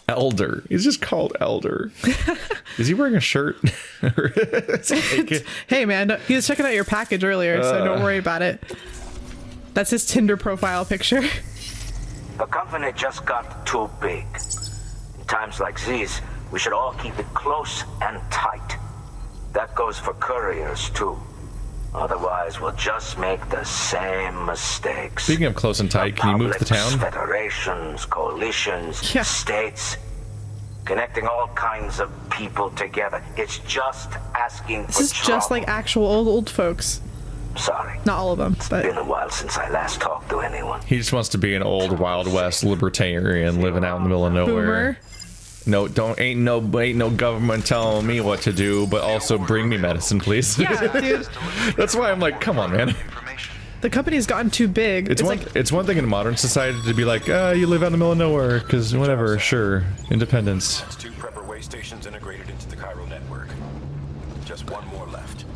Elder. He's just called Elder. Is he wearing a shirt? Hey man, he was checking out your package earlier, so don't worry about it. That's his Tinder profile picture. The company just got too big. In times like these, we should all keep it close and tight. That goes for couriers too. Otherwise, we'll just make the same mistakes. Speaking of close and tight, can you move to the town? Federations, coalitions, states, connecting all kinds of people together. It's just asking for This is just like actual old folks. Sorry. Not all of them, but... It's been a while since I last talked to anyone. He just wants to be an old Wild West libertarian living out in the middle of nowhere. Boomer. No, ain't no government telling me what to do, but also bring me medicine, please. Yeah, dude. That's why I'm like, come on, man. The company's gotten too big. It's one thing in modern society to be like, you live out in the middle of nowhere, because whatever, sure, independence. That's 2 prepper way stations integrated into the Cairo network. Just 1 more left.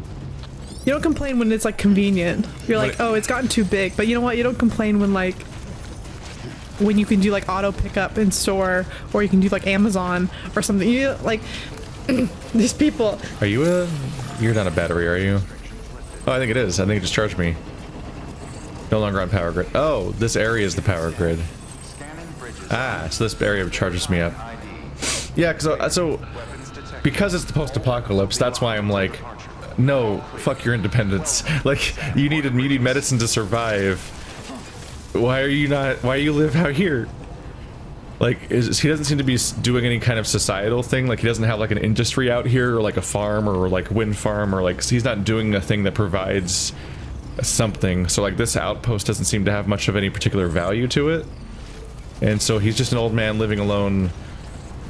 You don't complain when it's like convenient. You're like, oh, it's gotten too big. But you know what? You don't complain when you can do like auto pickup in store, or you can do like Amazon or something. You like these people. You're not a battery, are you? Oh, I think it is. I think it just charged me. No longer on power grid. Oh, this area is the power grid. So this area charges me up. Yeah, because it's the post-apocalypse, that's why I'm like, no, fuck your independence. Like, you need medicine to survive. Why are you live out here? Like, he doesn't seem to be doing any kind of societal thing. Like, he doesn't have like an industry out here, or like a farm, or like wind farm, or like, he's not doing a thing that provides something. So like, this outpost doesn't seem to have much of any particular value to it. And so he's just an old man living alone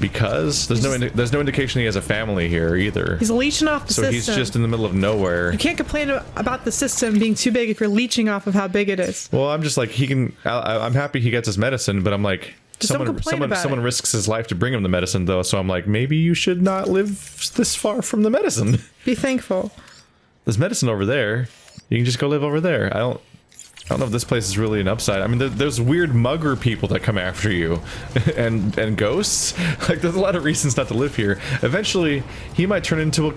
because there's no indication he has a family here either. He's leeching off the system. So he's just in the middle of nowhere. You can't complain about the system being too big if you're leeching off of how big it is. Well, I'm just like, I'm happy he gets his medicine, but I'm like, someone risks his life to bring him the medicine though, so I'm like, maybe you should not live this far from the medicine. Be thankful. There's medicine over there. You can just go live over there. I don't know if this place is really an upside. I mean, there's weird mugger people that come after you, and ghosts. Like, there's a lot of reasons not to live here. Eventually, he might turn into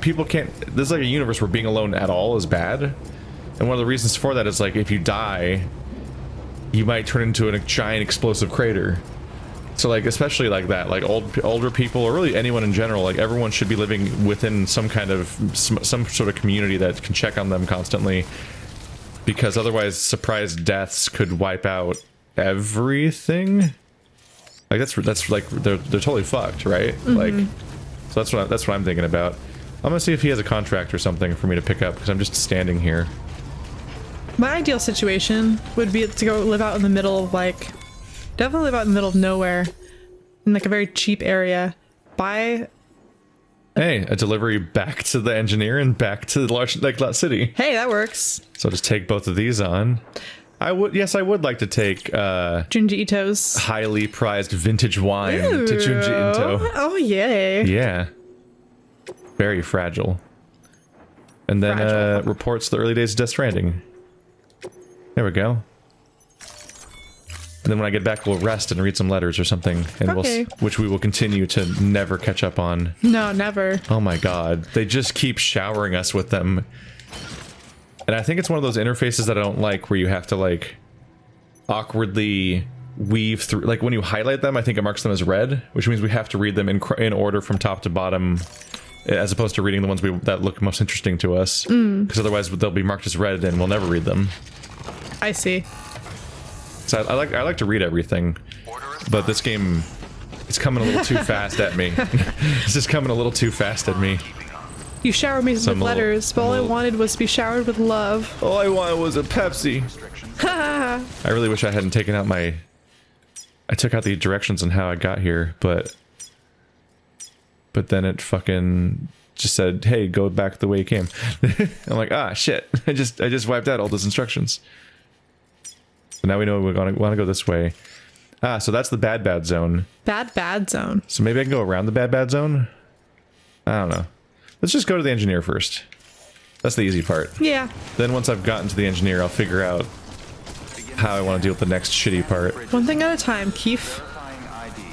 people can't. There's like a universe where being alone at all is bad, and one of the reasons for that is like if you die, you might turn into a giant explosive crater. So like, especially like that, like older people, or really anyone in general, like everyone should be living within some kind of, some sort of community that can check on them constantly, because otherwise surprise deaths could wipe out everything. Like that's like, they're totally fucked, right? Mm-hmm. Like, so that's what I'm thinking about. I'm gonna see if he has a contract or something for me to pick up, because I'm just standing here. My ideal situation would be to go live out in the middle of like, definitely live out in the middle of nowhere, in like a very cheap area. Buy a delivery back to the engineer and back to the large city. Hey, that works. So I'll just take both of these on. I would like to take Junji Ito's highly prized vintage wine to Junji Ito. Oh yay. Yeah. Very fragile. And then reports the early days of Death Stranding. There we go. And then when I get back, we'll rest and read some letters or something, and which we will continue to never catch up on. No, never. Oh my god, they just keep showering us with them. And I think it's one of those interfaces that I don't like, where you have to like awkwardly weave through. Like when you highlight them, I think it marks them as red, which means we have to read them in order from top to bottom, as opposed to reading the ones that look most interesting to us. Because otherwise they'll be marked as red and we'll never read them. I see. So I like to read everything, but this game, it's coming a little too fast at me. It's just coming a little too fast at me. You showered me with letters, but all I wanted was to be showered with love. All I wanted was a Pepsi. I really wish I hadn't taken out I took out the directions on how I got here, but then it fucking just said, hey, go back the way you came. I'm like, ah, shit. I just wiped out all those instructions. So now we know we want to go this way. Ah, so that's the bad zone. Bad zone. So maybe I can go around the bad zone? I don't know. Let's just go to the engineer first. That's the easy part. Yeah. Then once I've gotten to the engineer, I'll figure out how I want to deal with the next shitty part. One thing at a time, Keith.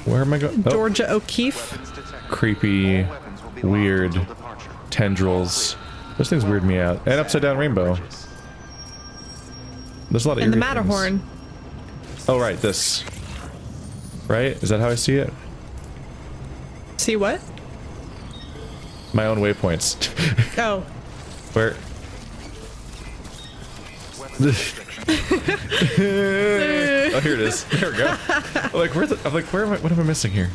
Where am I going? Oh, Georgia O'Keefe. creepy, weird tendrils. Those things weird me out. And upside down rainbow. There's a lot of And the eerie things. Matterhorn. Oh right, this. Right? Is that how I see it? See what? My own waypoints. Oh. Where? Oh, here it is. There we go. What am I missing here?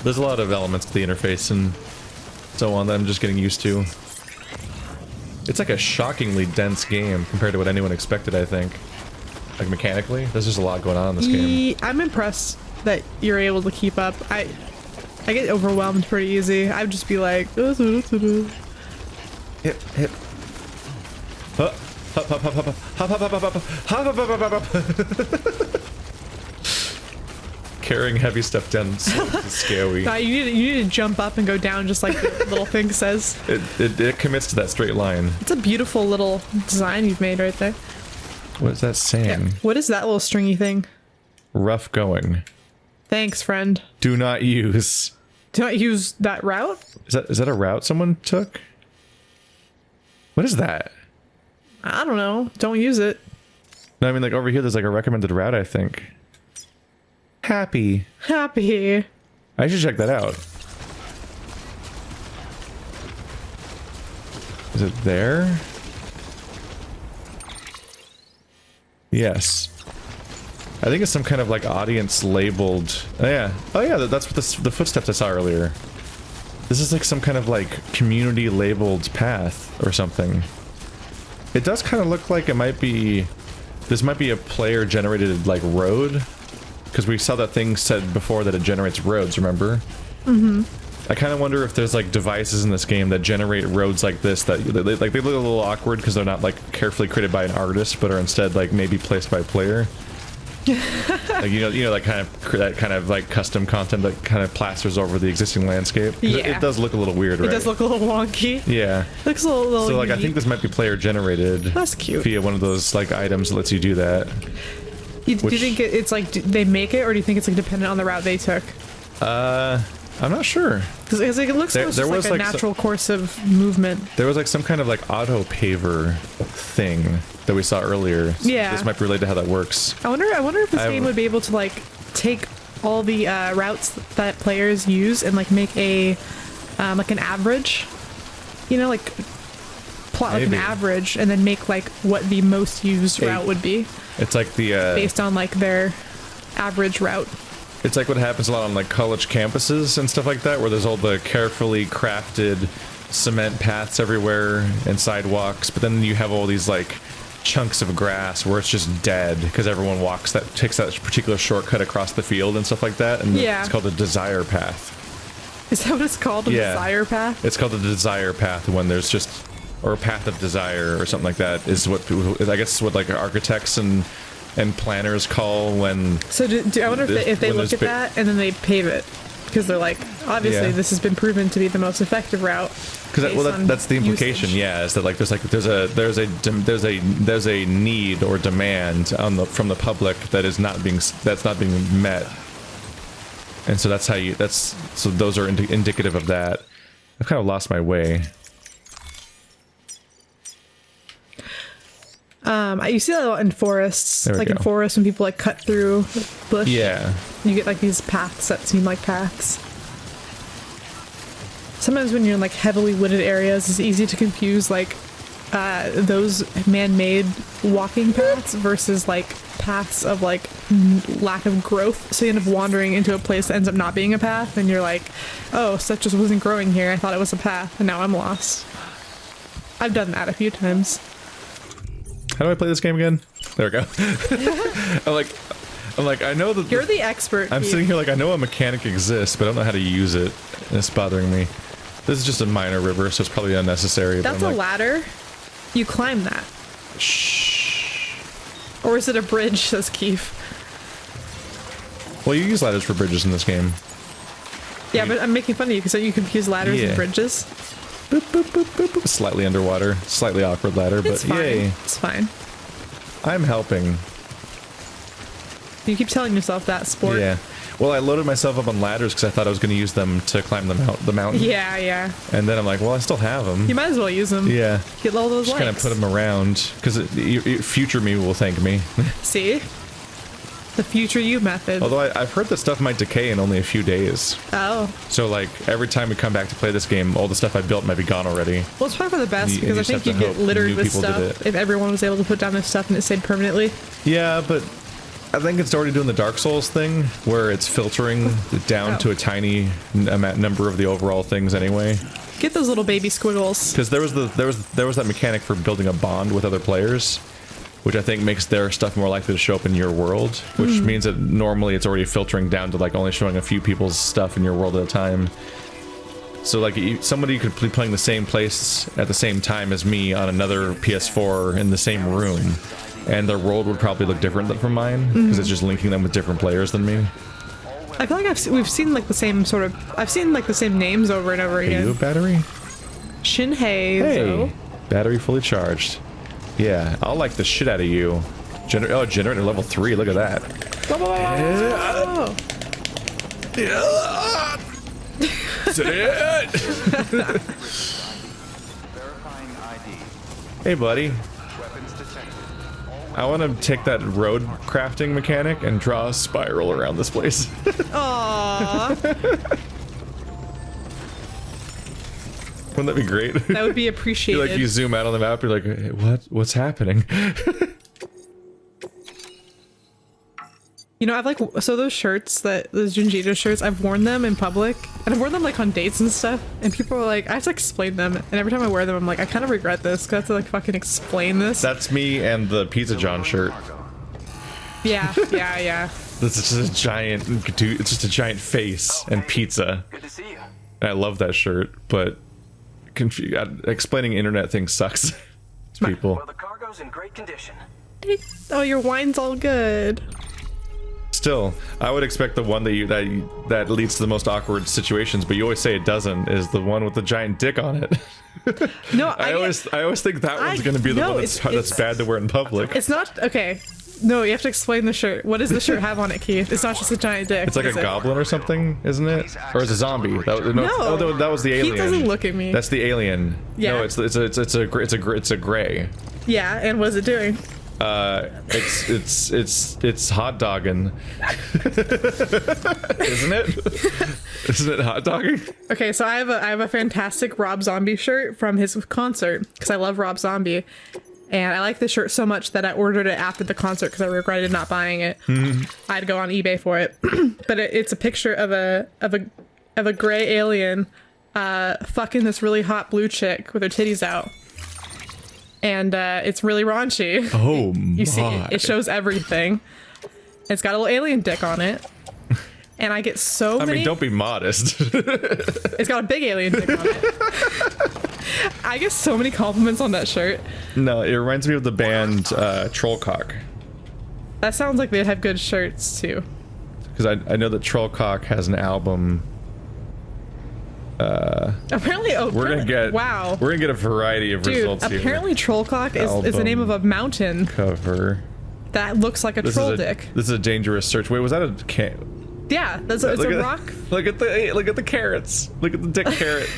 There's a lot of elements to the interface and so on that I'm just getting used to. It's like a shockingly dense game compared to what anyone expected, I think. Like mechanically, there's just a lot going on in this game. I'm impressed that you're able to keep up. I get overwhelmed pretty easy. I'd just be like, Hip, hip. Hup, hup, hup, hup, hup, hup, hup, hup, hup, hup, hup, hup, hup, hup, hup. Carrying heavy stuff down is scary. nah, you need to jump up and go down just like the little thing says. It commits to that straight line. It's a beautiful little design you've made right there. What is that saying? Yeah. What is that little stringy thing? Rough going. Thanks, friend. Do not use. Do not use that route? Is that a route someone took? What is that? I don't know. Don't use it. No, I mean like over here there's like a recommended route, I think. Happy. Happy. I should check that out. Is it there? Yes. I think it's some kind of like audience labeled. Oh yeah. Oh yeah, that's what the footsteps I saw earlier. This is like some kind of like community labeled path or something. It does kind of look like it might be. This might be a player generated like road. Because we saw that thing said before that it generates roads, remember? Mm-hmm. I kind of wonder if there's like devices in this game that generate roads like this that they look a little awkward because they're not like carefully created by an artist, but are instead like maybe placed by a player. Like you know like that kind of like custom content that kind of plasters over the existing landscape. Yeah. It does look a little weird, right? It does look a little wonky. Yeah. Looks a little So like I unique. think this might be player generated. That's cute. Via one of those like items that lets you do that. Do you think it's like they make it, or do you think it's like dependent on the route they took? I'm not sure. Because it looks There almost just was, like a like, natural course of movement. There was like some kind of like auto paver thing that we saw earlier. So Yeah. this might be related to how that works. I wonder if this I- game would be able to like take all the routes that players use and like make a like an average. You know, like plot like an Maybe. average and then make like what the most used route would be It's like the based on like their average route. it's like what happens a lot on like college campuses and stuff like that, where there's all the carefully crafted cement paths everywhere and sidewalks, but then you have all these like chunks of grass where it's just dead because everyone takes that particular shortcut across the field and stuff like that, and Yeah. it's called a desire path. Is that what it's called? A Yeah. desire path? It's called a desire path when there's just, or a path of desire or something like that is what I guess is what like architects and planners call when. So I wonder if they when look there's at that and then they pave it because they're like, obviously Yeah. this has been proven to be the most effective route. Because based on that's the implication, usage. yeah, is that like there's a need or demand from the public that's not being met, and so so those are indicative of that. I've kind of lost my way. You see that a lot in forests, There we like in go. forests when people like cut through bush. Yeah, You get like these paths that seem like paths. Sometimes when you're in like heavily wooded areas, it's easy to confuse like those man-made walking paths versus like paths of like lack of growth. So you end up wandering into a place that ends up not being a path, and you're like, oh, stuff just wasn't growing here. I thought it was a path, and now I'm lost. I've done that a few times. how do I play this game again? There we go. I'm like, I know that You're the expert. I'm Keith. sitting here like I know a mechanic exists, but I don't know how to use it, and it's bothering me. This is just a minor river, so it's probably unnecessary. That's but a I'm like, ladder. You climb that. shh. Or is it a bridge, says Keith. Well, you use ladders for bridges in this game. Yeah, but I'm making fun of you because you confuse ladders Yeah. and bridges. Boop, boop, boop, boop, boop. Slightly underwater, slightly awkward ladder, It's but fine. yay. It's fine. I'm helping. You keep telling yourself that, sport. Yeah. Well, I loaded myself up on ladders because I thought I was going to use them to climb the mountain. Yeah, yeah. And then I'm like, well, I still have them. You might as well use them. Yeah. Get all those Just kind of likes. put them around because future me will thank me. See? The future you method. Although I've heard that stuff might decay in only a few days. Oh. So like every time we come back to play this game, all the stuff I built might be gone already. Well, it's probably for the best You- because you I just think have you'd to get hope littered new with people did stuff it. if everyone was able to put down their stuff and it stayed permanently. Yeah, but I think it's already doing the Dark Souls thing where it's filtering down Oh. to a tiny number of the overall things anyway. Get those little baby squiggles. Because there was that mechanic for building a bond with other players, which I think makes their stuff more likely to show up in your world, which means that normally it's already filtering down to like only showing a few people's stuff in your world at a time. So like somebody could be playing the same place at the same time as me on another PS4 in the same room, and their world would probably look different from mine because it's just linking them with different players than me. I feel like we've seen like the same sort of. I've seen like the same names over and over Hey, you again. have battery? Shinhei. Hey, battery fully charged. Yeah, I'll like the shit out of you. Generator level 3, look at that. Oh. Hey, buddy. I want to take that road crafting mechanic and draw a spiral around this place. Aww. Wouldn't that be great? That would be You appreciated. like you zoom out on the map, you're like, hey, what's happening? You know, I've like, so those shirts, those Junjito shirts, I've worn them in public, and I've worn them like on dates and stuff, and people are like, I have to explain them, and every time I wear them, I'm like, I kind of regret this, because I have to like fucking explain this. That's me and the Pizza John shirt. Yeah, yeah. This is just a giant, it's just a giant face and pizza. Good to see you. And I love that shirt, but explaining internet things sucks to people. Well, the cargo's in great condition. Oh, your wine's all good. Still, I would expect the one that leads to the most awkward situations, but you always say it doesn't, is the one with the giant dick on it. No, I always think that one's going to be the one that's bad to wear in public. It's not, okay. No, you have to explain the shirt. What does the shirt have on it, Keith? It's not just a giant dick. It's like a goblin or something, isn't it? Or it's a zombie. No, that was the alien. Keith doesn't look at me. That's the alien. Yeah. No, it's a gray. Yeah, and what is it doing? It's hot dogging. Isn't it? Isn't it hot dogging? Okay, so I have a fantastic Rob Zombie shirt from his concert because I love Rob Zombie, and I like this shirt so much that I ordered it after the concert because I regretted not buying it. I had to go on eBay for it, but it's a picture of a gray alien fucking this really hot blue chick with her titties out. And it's really raunchy. Oh You see, it shows everything. It's got a little alien dick on it. And I get so many... I mean, don't be modest. It's got a big alien dick on it. I get so many compliments on that shirt. No, it reminds me of the band Trollcock. That sounds like they'd have good shirts, too. Because I know that Trollcock has an album. Apparently, We're gonna get a variety of Dude, results here. apparently Trollcock is the name of a mountain Cover. that looks like a troll dick. This is a dangerous search. Wait, was that a Yeah, it's a rock. Look at the carrots. Look at the dick carrot.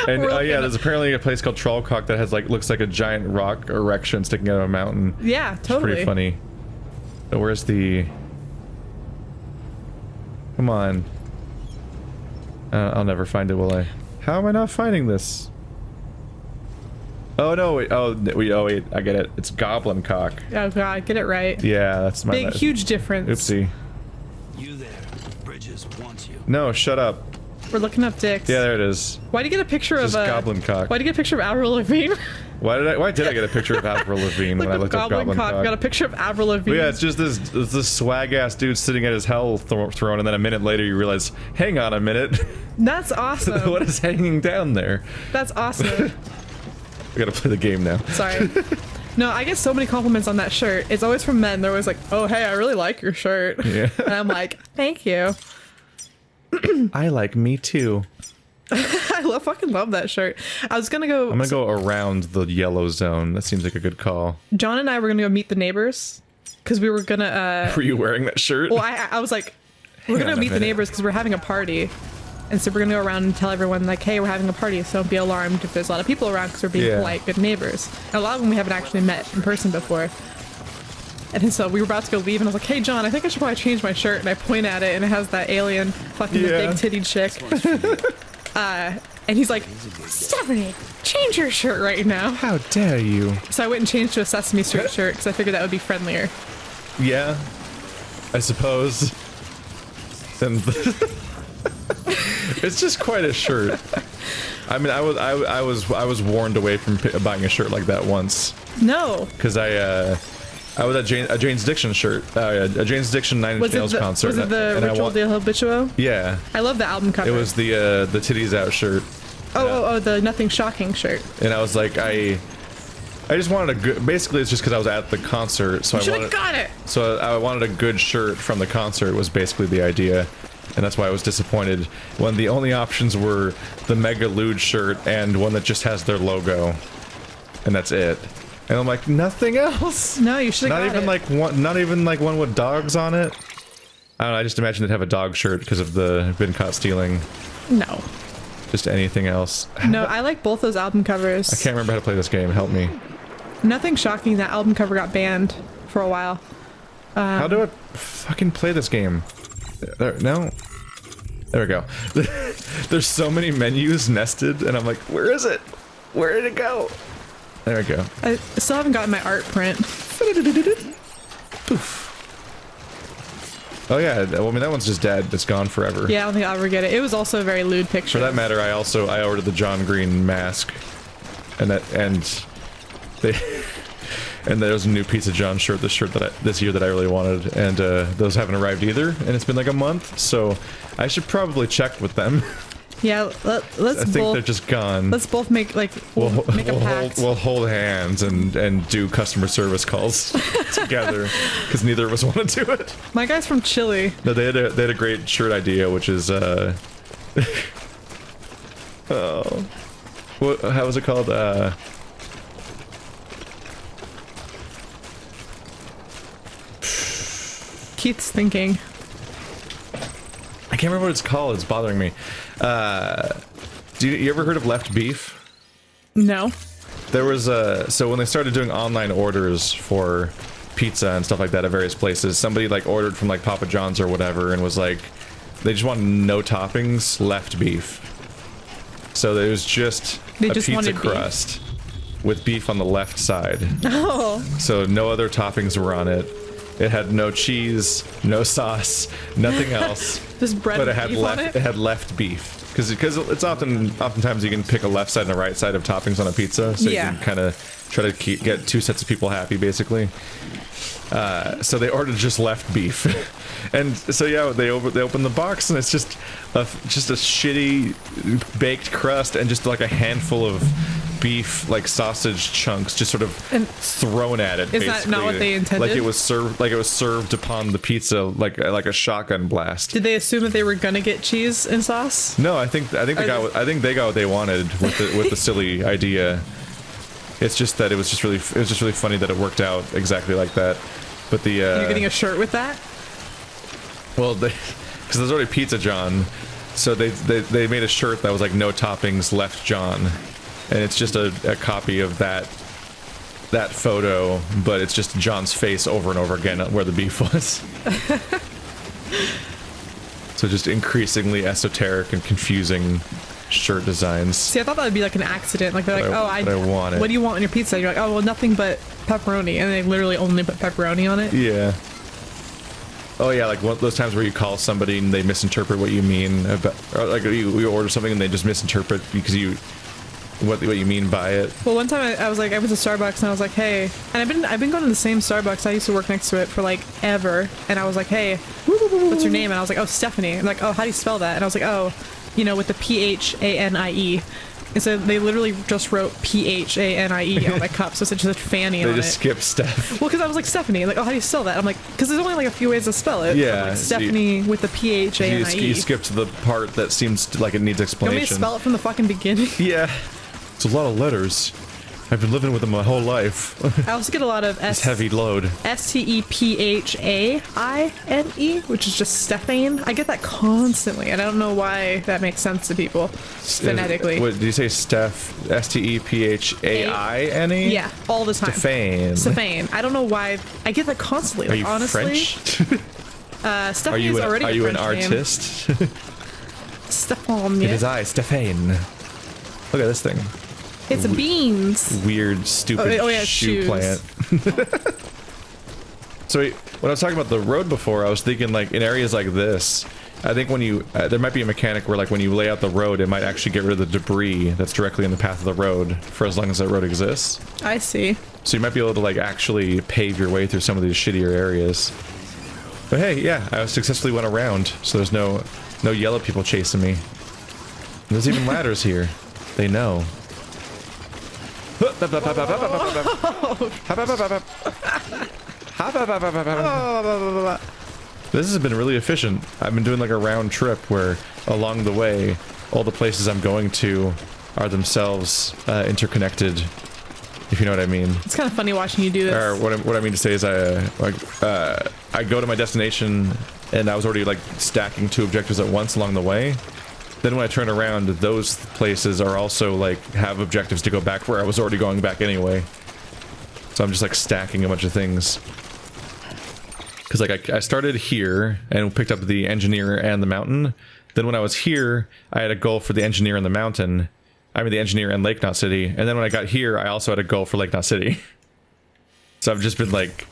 And there's apparently a place called Trollcock that has looks like a giant rock erection sticking out of a mountain. Yeah, totally. Pretty funny. So where's the? Come on. I'll never find it, will I? How am I not finding this? Oh no! Wait. Oh wait! I get it. It's goblin cock. Oh god, get it right. Yeah, that's my Big, huge difference. Oopsie. You there. Bridges wants you. No, shut up. We're looking up dicks. Yeah, there it is. Why'd you get a picture Just of goblin cock. Why'd you get a picture of Avril Lavigne? Why did I get a picture of Avril Lavigne when I looked up goblin cock? We got a picture of Avril Lavigne. Well, yeah, it's just this swag ass dude sitting at his hell throne, and then a minute later you realize, hang on a minute, That's awesome. what is hanging down there? That's awesome. We gotta play the game now. Sorry. No, I get so many compliments on that shirt. It's always from men. They're always like, "Oh, hey, I really like your shirt." Yeah. And I'm like, "Thank you." I like me too. I I fucking love that shirt. I was gonna go. I'm gonna go around the yellow zone. That seems like a good call. John and I were gonna go meet the neighbors because we were gonna. Were you wearing that shirt? Well, I was like, we're gonna meet the neighbors because we're having a party, and so we're gonna go around and tell everyone like, hey, we're having a party, so don't be alarmed if there's a lot of people around because we're being polite, good neighbors. And a lot of them we haven't actually met in person before. And then so we were about to go leave, and I was like, hey, John, I think I should probably change my shirt. And I point at it, and it has that alien fucking big titty chick. And he's like, Stephanie, change your shirt right now. How dare you? So I went and changed to a Sesame Street shirt because I figured that would be friendlier. Yeah, I suppose. And it's just quite a shirt. I mean, I was warned away from buying a shirt like that once. No. Because I was at a Jane's Addiction shirt, a Jane's Addiction 9 Inch Nails concert. Was it the Ritual de Habituo? Yeah. I love the album cover. It was the titties out shirt. Oh, the Nothing Shocking shirt. And I was like, I just wanted a good. Basically, it's just because I was at the concert, so I got it. So I wanted a good shirt from the concert. Was basically the idea, and that's why I was disappointed when the only options were the Mega Lude shirt and one that just has their logo, and that's it. And I'm like, nothing else. No, you should have not even like one. Not even like one with dogs on it. I don't know. I just imagine they'd have a dog shirt because of the been caught stealing. No. Just anything else. No, I like both those album covers. I can't remember how to play this game. Help me. Nothing Shocking. That album cover got banned for a while. How do I fucking play this game? No. There we go. There's so many menus nested, and I'm like, where is it? Where did it go? There we go. I still haven't gotten my art print. Poof. Oh yeah, well, I mean that one's just dead. It's gone forever. Yeah, I don't think I'll ever get it. It was also a very lewd picture. For that matter, I ordered the John Green mask, and there's a new Pizza John shirt. This year that I really wanted, and those haven't arrived either. And it's been like a month, so I should probably check with them. Yeah, let's. I think they're just gone. Let's both make make a pact. We'll hold hands and do customer service calls together because neither of us want to do it. My guy's from Chile. No, they had a great shirt idea, which is oh, how was it called? Keith's thinking. I can't remember what it's called. It's bothering me. You ever heard of Left Beef? No. There was so when they started doing online orders for pizza and stuff like that at various places, somebody like ordered from like Papa John's or whatever and was like, they just want no toppings, left beef. So it was just a pizza crust with beef on the left side. Oh. So no other toppings were on it. It had no cheese, no sauce, nothing else. Just bread. But it had left. It had left beef because it's oftentimes you can pick a left side and a right side of toppings on a pizza, so you can kind of try to get two sets of people happy, basically. So they ordered just left beef, and so yeah, they open the box and it's just a shitty baked crust and just like a handful of beef, like sausage chunks, just sort of thrown at it. Is that not what they intended? Like it was served upon the pizza like a shotgun blast. Did they assume that they were gonna get cheese and sauce? No, I think they got what they wanted with the silly idea. It's just that it was just really funny that it worked out exactly like that. But you're getting a shirt with that? Well, because there's already Pizza John, so they made a shirt that was like no toppings, left John, and it's just a copy of that photo, but it's just John's face over and over again where the beef was. So just increasingly esoteric and confusing shirt designs. See, I thought that would be like an accident. Like they're like, I want it. What do you want on your pizza? And you're like, oh, well, nothing but pepperoni, and they literally only put pepperoni on it. Yeah. Oh yeah, like those times where you call somebody and they misinterpret what you mean about, or like you order something and they just misinterpret because what you mean by it. Well, one time I was like, I went to Starbucks and I was like, hey, and I've been going to the same Starbucks. I used to work next to it for like ever, and I was like, hey, what's your name? And I was like, oh, Stephanie. And like, oh, how do you spell that? And I was like, oh, with the Phanie. And so they literally just wrote Phanie on my cup, so it's just Fanny They on just it. skipped Steph. Well, because I was like, Stephanie, like, oh, how do you spell that? I'm like, because there's only like a few ways to spell it. Yeah, I'm like, so Stephanie with the You Phanie. skipped the part that seems like it needs You explanation. want me to spell it from the fucking beginning? Yeah. It's a lot of letters. I've been living with them my whole life. I also get a lot of It's heavy load. Stephanie, which is just Stephane. I get that constantly, and I don't know why that makes sense to people phonetically. What did you say? Steph? Stephanie? Yeah, all the time. Stephane. I don't know why. I get that constantly. Are Like, you honestly, French? Stephanie is already Are you a an French name. artist? Stephane. It is I, Stephane. Look at this thing. It's beans. Weird, stupid yeah, shoe shoes. plant. So when I was talking about the road before, I was thinking like in areas like this, I think when you there might be a mechanic where like when you lay out the road, it might actually get rid of the debris that's directly in the path of the road for as long as that road exists. I see. So you might be able to like actually pave your way through some of these shittier areas. But hey, yeah, I successfully went around, so there's no yellow people chasing me. And there's even ladders here. They know. This has been really efficient. I've been doing like a round trip where along the way, all the places I'm going to are themselves interconnected, if you know what I mean. It's kind of funny watching you do this. Or what I mean to say is I go to my destination and I was already like stacking 2 objectives at once along the way. Then when I turn around, those places are also like have objectives to go back where I was already going back anyway. So I'm just like stacking a bunch of things. Because like I started here and picked up the engineer and the mountain. Then when I was here, I had a goal for the engineer and the mountain. I mean the engineer and Lake Knot City. And then when I got here, I also had a goal for Lake Knot City. So I've just been like,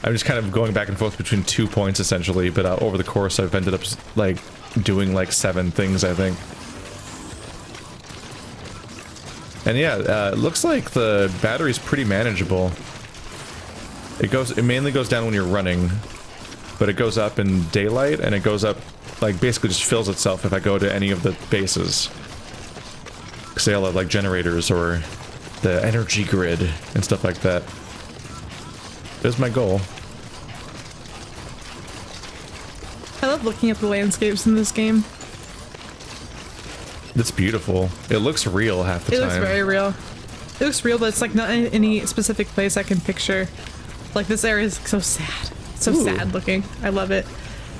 I'm just kind of going back and forth between 2 points essentially. But over the course, I've ended up like doing like 7 things, I think. And yeah, it looks like the battery's pretty manageable. It mainly goes down when you're running, but it goes up in daylight, and it goes up, like, basically just fills itself if I go to any of the bases. Because they all have, like, generators or the energy grid and stuff like that. There's my goal. I love looking at the landscapes in this game. It's beautiful. It looks real half the time. It looks very real. It looks real, but it's like not in any specific place I can picture. Like this area is so sad. So sad looking. I love it.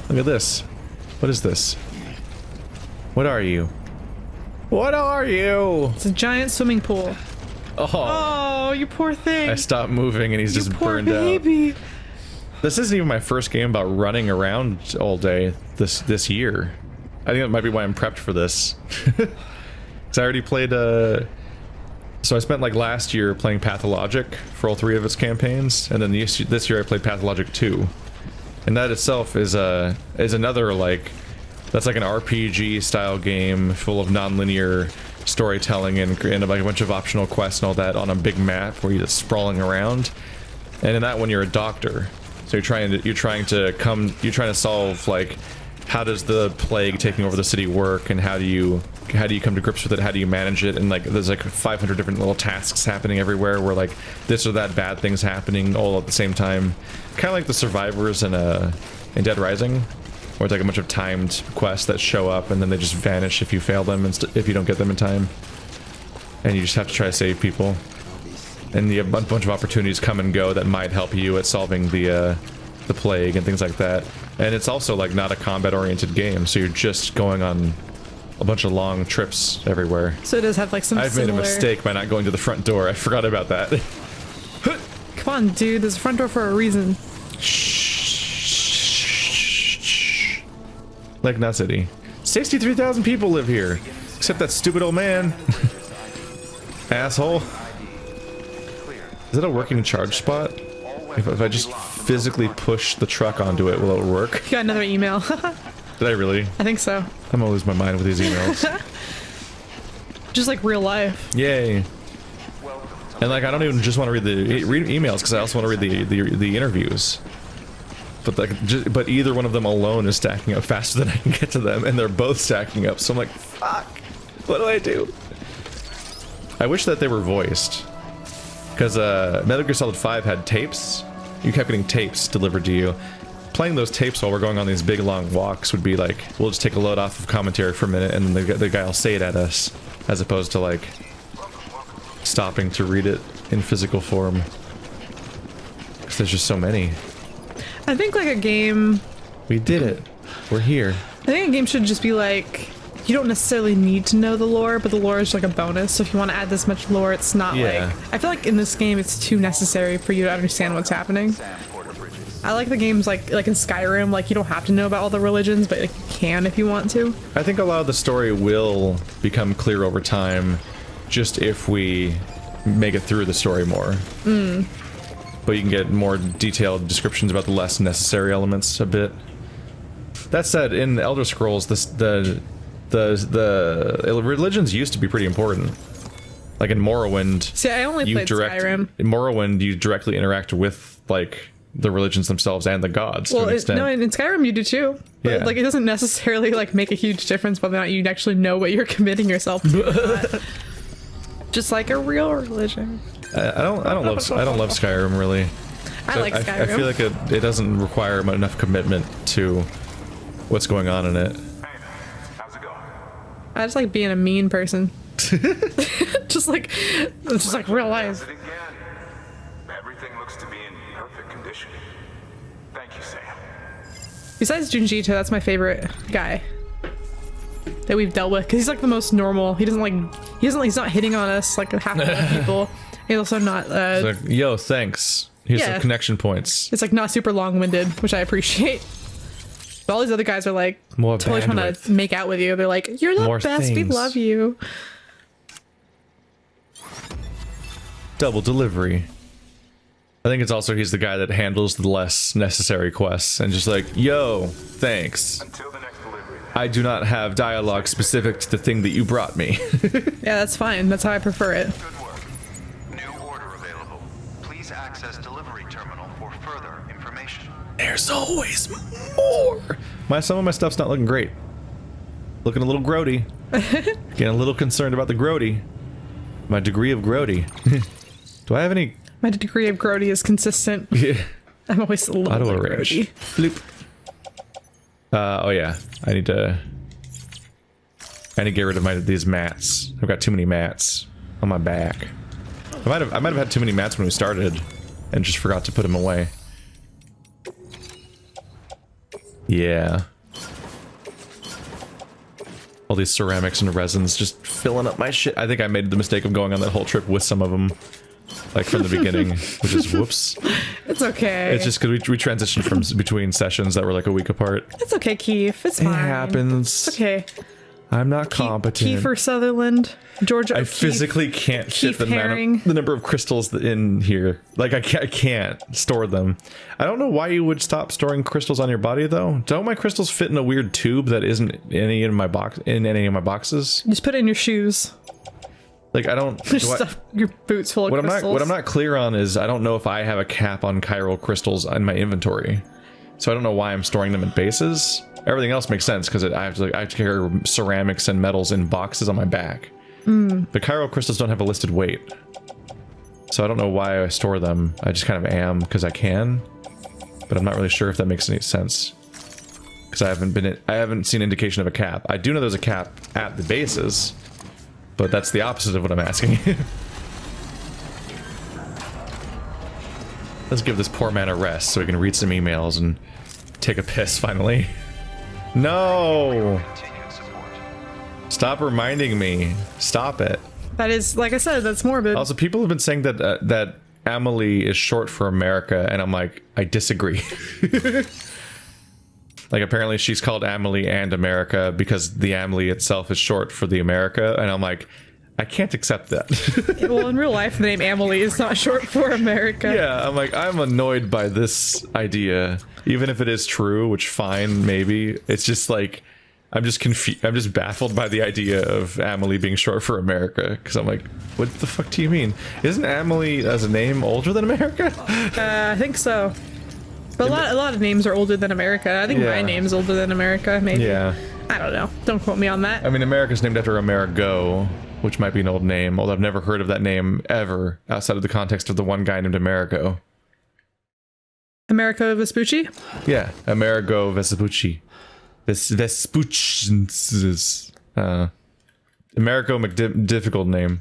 Look at this. What is this? What are you? What are you? It's a giant swimming pool. Oh, you poor thing. I stopped moving and he's You just poor burned out. baby. This isn't even my first game about running around all day this year. I think that might be why I'm prepped for this. Because I already played, so I spent like last year playing Pathologic for all 3 of its campaigns, and then this year I played Pathologic 2. And that itself is another like, that's like an RPG style game full of non-linear storytelling and like a bunch of optional quests and all that on a big map where you're just sprawling around. And in that one you're a doctor. So you're trying to solve like, how does the plague taking over the city work, and how do you come to grips with it, how do you manage it, and like there's like 500 different little tasks happening everywhere where like this or that bad things happening all at the same time. Kind of like the survivors in Dead Rising, where it's like a bunch of timed quests that show up and then they just vanish if you fail them and if you don't get them in time. And you just have to try to save people. And you have a bunch of opportunities come and go that might help you at solving the plague and things like that. And it's also like not a combat oriented game, so you're just going on a bunch of long trips everywhere. So it does have like some I've made a mistake by not going to the front door. I forgot about that. Come on, dude, there's a front door for a reason. Shh. Lake Knot City. 63,000 people live here. Except that stupid old man. Asshole. Is it a working charge spot? If I just physically push the truck onto it, will it work? You got another email. Did I really? I think so. I'm gonna lose my mind with these emails. Just like real life. Yay. And like, I don't even just want to read emails, because I also want to read the interviews. But like, but either one of them alone is stacking up faster than I can get to them, and they're both stacking up. So I'm like, fuck. What do I do? I wish that they were voiced. Because Metal Gear Solid 5 had tapes. You kept getting tapes delivered to you. Playing those tapes while we're going on these big long walks would be like, we'll just take a load off of commentary for a minute and then the guy will say it at us, as opposed to like stopping to read it in physical form. Because there's just so many. I think like a game... We did it. We're here. I think a game should just be like, you don't necessarily need to know the lore, but the lore is like a bonus. So if you want to add this much lore, it's not like... I feel like in this game it's too necessary for you to understand what's happening. I like the games like in Skyrim, like you don't have to know about all the religions, but like, you can if you want to. I think a lot of the story will become clear over time, just if we make it through the story more. But you can get more detailed descriptions about the less necessary elements a bit. That said, in the Elder Scrolls, the religions used to be pretty important. Like in Morrowind, See, I only played Skyrim. In Morrowind, you directly interact with like the religions themselves and the gods to an extent. No, in Skyrim you do too. But Yeah. like it doesn't necessarily like make a huge difference whether or not you actually know what you're committing yourself to. or not. Just like a real religion. I don't love Skyrim really. I like Skyrim. I feel like it doesn't require enough commitment to what's going on in it. Hey, how's it going? I just like being a mean person. just like real life. It again. Everything looks to be in perfect condition. Thank you, Sam. Besides Junjito, that's my favorite guy that we've dealt with because he's like the most normal. He's not hitting on us like half of the people. He's also not. It's like, yo, thanks. Here's Yeah. some connection points. It's like not super long-winded, which I appreciate. But all these other guys are like More totally trying bandwidth. to make out with you. They're like, "You're the More best. We things. love you." Double delivery. I think it's also he's the guy that handles the less necessary quests and just like, yo, thanks. Until the next delivery. I do not have dialogue specific to the thing that you brought me. Yeah, that's fine. That's how I prefer it. Good work. New order available. Please access delivery terminal for further information. There's always more. Some of my stuff's not looking great. Looking a little grody. Getting a little concerned about the grody. My degree of grody. Do I have any? My degree of grody is consistent. Yeah. I'm always a little Auto bit arrange. grody. Bloop. Oh yeah. I need to get rid of these mats. I've got too many mats on my back. I might have had too many mats when we started and just forgot to put them away. Yeah. All these ceramics and resins just filling up my shit. I think I made the mistake of going on that whole trip with some of them, like from the beginning, which is whoops. It's okay. It's just because we transitioned from between sessions that were like a week apart. It's okay, Keith. It's fine. It happens. It's okay. I'm not competent. Kiefer Sutherland, Georgia. I O'Keeffe. physically can't shit Keith Haring. the number of crystals in here. Like I can't store them. I don't know why you would stop storing crystals on your body though. Don't my crystals fit in a weird tube that isn't in any of my boxes? Just put it in your shoes. Like I don't. Just stuff your boots full of crystals. What I'm not clear on is I don't know if I have a cap on chiral crystals in my inventory, so I don't know why I'm storing them in bases. Everything else makes sense because I have to carry ceramics and metals in boxes on my back. The chiral crystals don't have a listed weight, so I don't know why I store them. I just kind of am because I can, but I'm not really sure if that makes any sense because I haven't seen indication of a cap. I do know there's a cap at the bases, but that's the opposite of what I'm asking. Let's give this poor man a rest so he can read some emails and take a piss finally. No! Continued support. Stop reminding me. Stop it. That is, like I said, that's morbid. Also, people have been saying that that Amelie is short for America, and I'm like, I disagree. Like, apparently she's called Amelie and America because the Amelie itself is short for the America, and I'm like, I can't accept that. Well, in real life, the name Amelie is not short for America. Yeah, I'm like, I'm annoyed by this idea. Even if it is true, which fine, maybe. It's just like, I'm just confused. I'm just baffled by the idea of Amelie being short for America. Because I'm like, what the fuck do you mean? Isn't Amelie as a name older than America? I think so. But a lot of names are older than America. I think Yeah. my name's older than America, maybe. Yeah. I don't know. Don't quote me on that. I mean, America's named after Amerigo. which might be an old name, although I've never heard of that name ever outside of the context of the one guy named Amerigo. Americo Vespucci? Yeah, Amerigo Vespucci. Vespucci. Amerigo difficult name.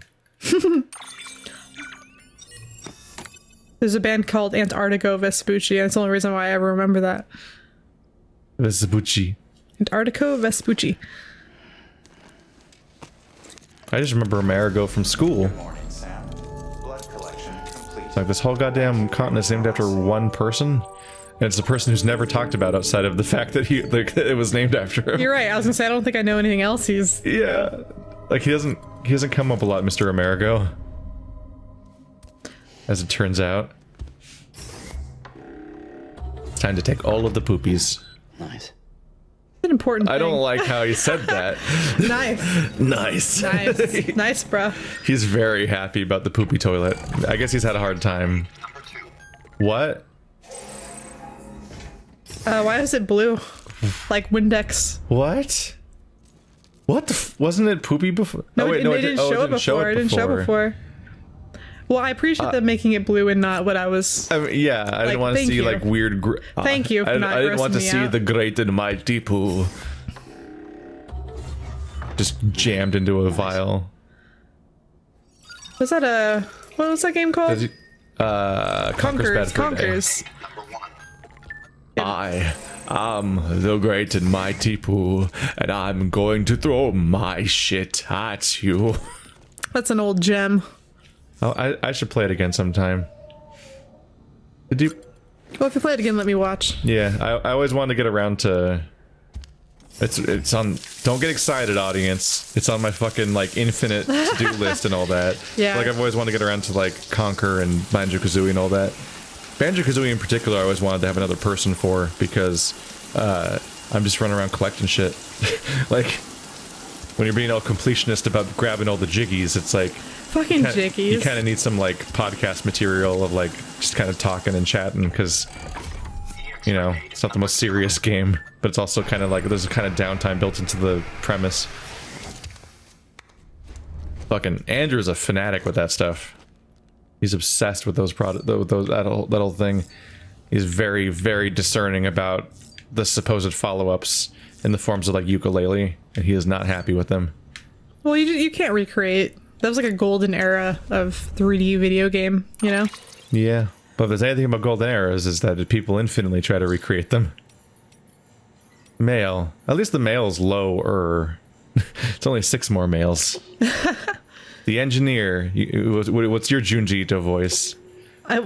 There's a band called Antarctico Vespucci, and it's the only reason why I ever remember that. Vespucci. Antarctico Vespucci. I just remember Amerigo from school. Morning, Sam. Blood collection complete. Like this whole goddamn continent's named after one person, and it's a person who's never talked about outside of the fact that it was named after him. You're right. I was gonna say I don't think I know anything else. Yeah, like he doesn't come up a lot, Mr. Amerigo. As it turns out, it's time to take all of the poopies. Nice. An important thing. I don't like how he said that. Nice. Nice. Nice. Nice, bro. He's very happy about the poopy toilet. I guess he's had a hard time. What? Why is it blue? Like Windex. What? What the wasn't it poopy before? No, oh, wait, it didn't show it before. It didn't show before. before. Well, I appreciate them making it blue and not what I was... I mean, yeah, I didn't want to thank see you. like weird. Thank you for not I didn't want to grossing me see out. the great and mighty poo just jammed into a vial. Was that a... What was that game called? Conquers. Conquers. I am the great and mighty poo, and I'm going to throw my shit at you. That's an old gem. Oh, I should play it again sometime. Did you? Well, if you play it again, let me watch. Yeah, I always wanted to get around to. It's on. Don't get excited, audience. It's on my fucking like infinite to-do list and all that. Yeah. Like I've always wanted to get around to like Conquer and Banjo-Kazooie and all that. Banjo-Kazooie in particular, I always wanted to have another person for because I'm just running around collecting shit. Like when you're being all completionist about grabbing all the jiggies, it's like. Fucking jiggies. You kind of need some like podcast material of like just kind of talking and chatting because you know it's not the most serious game, but it's also kind of like there's a kind of downtime built into the premise. Fucking Andrew's a fanatic with that stuff. He's obsessed with those that whole thing. He's very, very discerning about the supposed follow-ups in the forms of like ukulele, and he is not happy with them. Well, you can't recreate. That was like a golden era of 3D video game, you know? Yeah, but if there's anything about golden eras is that people infinitely try to recreate them. Male. At least the male's lower. It's only 6 more males. The engineer. What's your Junji Ito voice? I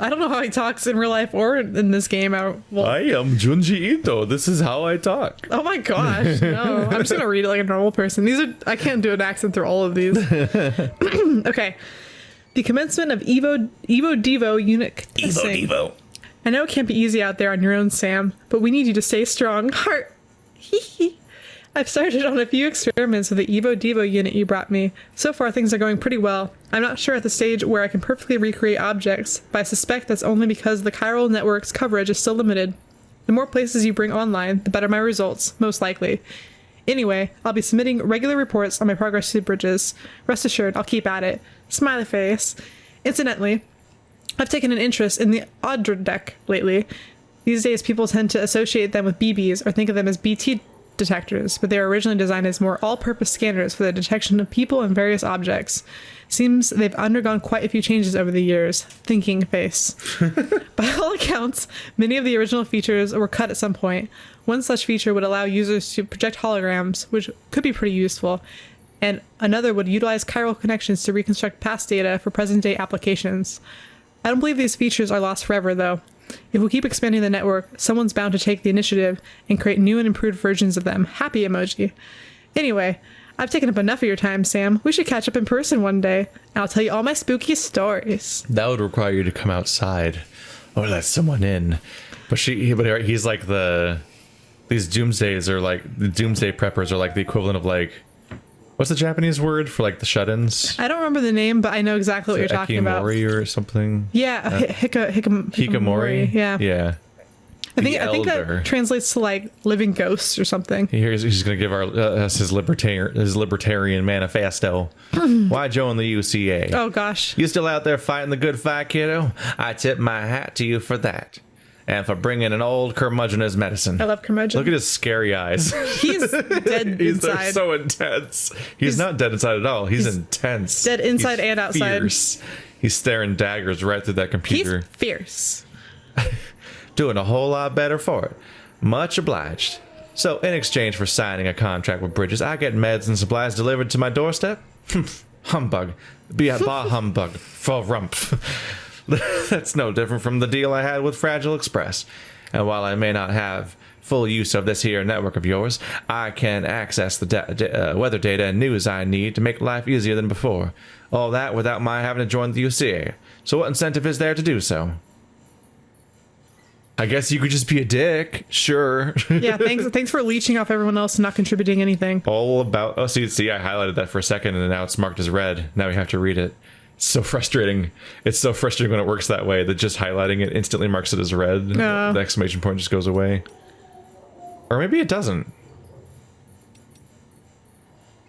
don't know how he talks in real life or in this game. I am Junji Ito. This is how I talk. Oh my gosh, no. I'm just gonna read it like a normal person. I can't do an accent through all of these. Okay. The commencement of Evo Devo unit testing. Devo. I know it can't be easy out there on your own, Sam, but we need you to stay strong. Heart. I've started on a few experiments with the Evo Devo unit you brought me. So far, things are going pretty well. I'm not sure at the stage where I can perfectly recreate objects, but I suspect that's only because the chiral network's coverage is still limited. The more places you bring online, the better my results, most likely. Anyway, I'll be submitting regular reports on my progress to the bridges. Rest assured, I'll keep at it. Smiley face. Incidentally, I've taken an interest in the Audra deck lately. These days, people tend to associate them with BBs or think of them as BT detectors, but they were originally designed as more all-purpose scanners for the detection of people and various objects. Seems they've undergone quite a few changes over the years. Thinking face. By all accounts, many of the original features were cut at some point. One such feature would allow users to project holograms, which could be pretty useful, and another would utilize chiral connections to reconstruct past data for present-day applications. I don't believe these features are lost forever, though. If we keep expanding the network, someone's bound to take the initiative and create new and improved versions of them. Happy emoji. Anyway, I've taken up enough of your time, Sam. We should catch up in person one day, and I'll tell you all my spooky stories. That would require you to come outside or let someone in. But he's like these doomsdays are like the doomsday preppers are like the equivalent of like what's the Japanese word for like the shut-ins? I don't remember the name, but I know exactly what you're talking about. Hikikomori or something. Yeah, Hikikomori. Hikikomori. Yeah. Yeah. I think that translates to like living ghosts or something. He's going to give us his libertarian manifesto. Why join the UCA? Oh gosh. You still out there fighting the good fight, kiddo? I tip my hat to you for that. And for bringing an old curmudgeon as medicine. I love curmudgeon. Look at his scary eyes. He's dead inside. They're so intense. He's not dead inside at all. He's intense. Dead inside and outside. Fierce. He's staring daggers right through that computer. He's fierce. Doing a whole lot better for it. Much obliged. So, in exchange for signing a contract with Bridges, I get meds and supplies delivered to my doorstep? Humbug. Be a bah humbug. For rump. That's no different from the deal I had with Fragile Express. And while I may not have full use of this here network of yours, I can access the weather data and news I need to make life easier than before. All that without my having to join the UCA. So what incentive is there to do so? I guess you could just be a dick. Sure. Yeah, thanks for leeching off everyone else and not contributing anything. All about... Oh, see, I highlighted that for a second and now it's marked as red. Now we have to read it. It's so frustrating. It's so frustrating when it works that way that just highlighting it instantly marks it as red. No. The exclamation point just goes away. Or maybe it doesn't.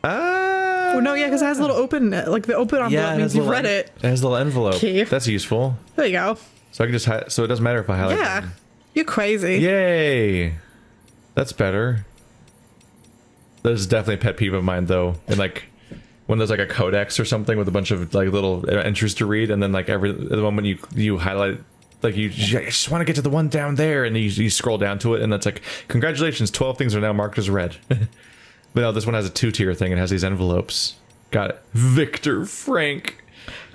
Oh, no, yeah, because it has a little open... Like, the open envelope means you've read it. It has a little envelope. Keith. That's useful. There you go. So I can just... So it doesn't matter if I highlight Yeah. it. You're crazy. Yay! That's better. That is definitely a pet peeve of mine, though. And like, when there's like a codex or something with a bunch of like little entries to read, and then like the moment you highlight, like you just want to get to the one down there, and you scroll down to it, and that's like, congratulations, 12 things are now marked as red. But no, this one has a 2-tier thing. It has these envelopes. Got it. Victor Frank.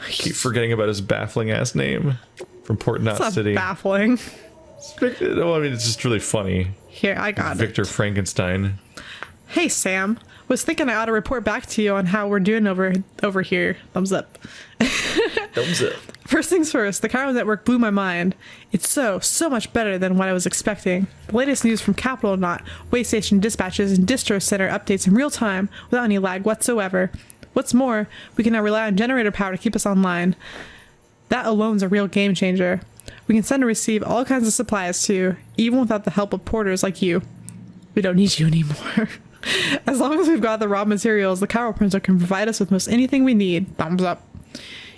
I keep forgetting about his baffling ass name from Port Knot It's City. not baffling. No, I mean, it's just really funny. Here, I got Victor it. Frankenstein. Hey, Sam. Was thinking I ought to report back to you on how we're doing over here. Thumbs up. Thumbs up. First things first, the chiral network blew my mind. It's so much better than what I was expecting. The latest news from Capital Knot, Waste Station dispatches, and Distro Center updates in real time without any lag whatsoever. What's more, we can now rely on generator power to keep us online. That alone's a real game changer. We can send and receive all kinds of supplies too, even without the help of porters like you. We don't need you anymore. As long as we've got the raw materials, the chiral printer can provide us with most anything we need. Thumbs up.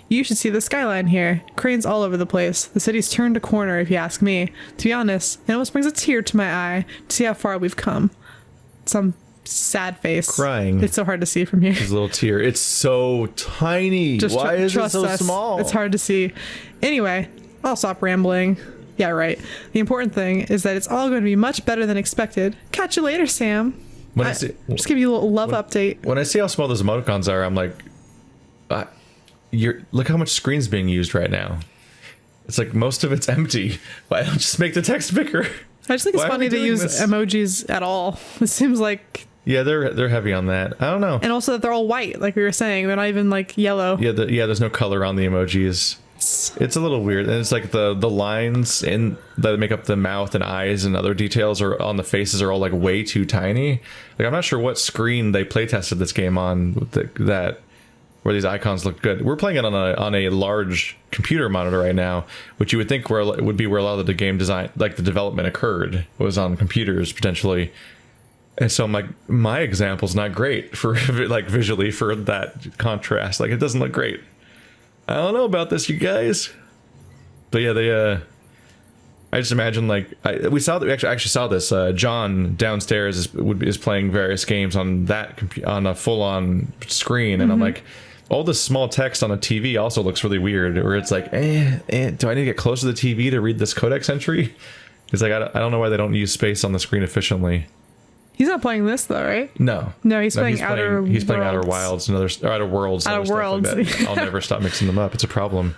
You should see the skyline here. Cranes all over the place. The city's turned a corner, if you ask me. To be honest, it almost brings a tear to my eye to see how far we've come. Some sad face. Crying. It's so hard to see from here. His little tear. It's so tiny. Just Why is it trust so us. small? It's hard to see. Anyway, I'll stop rambling. Yeah, right. The important thing is that it's all going to be much better than expected. Catch you later, Sam. Just give you a little love update. When I see how small those emoticons are, I'm like, look how much screen's being used right now. It's like most of it's empty. Why don't just make the text bigger? I just think it's funny to use emojis at all. It seems like... Yeah, they're heavy on that. I don't know. And also that they're all white, like we were saying. They're not even like yellow. Yeah, there's no color on the emojis. It's a little weird, and it's like the lines that make up the mouth and eyes and other details are on the faces are all like way too tiny. Like I'm not sure what screen they play tested this game on with that where these icons look good. We're playing it on a large computer monitor right now, which you would think would be where a lot of the game design, like the development occurred, was on computers potentially. And so I'm like, my example's not great for like visually for that contrast. Like it doesn't look great. I don't know about this, you guys. But yeah, I just imagine like we actually saw this. John downstairs is playing various games on on a full-on screen, and I'm like, all this small text on a TV also looks really weird. Where it's like, do I need to get close to the TV to read this codex entry? It's like I don't know why they don't use space on the screen efficiently. He's not playing this though, right? No, he's playing Outer Worlds. He's playing Outer Wilds and Outer Worlds. Outer Worlds. Like I'll never stop mixing them up. It's a problem.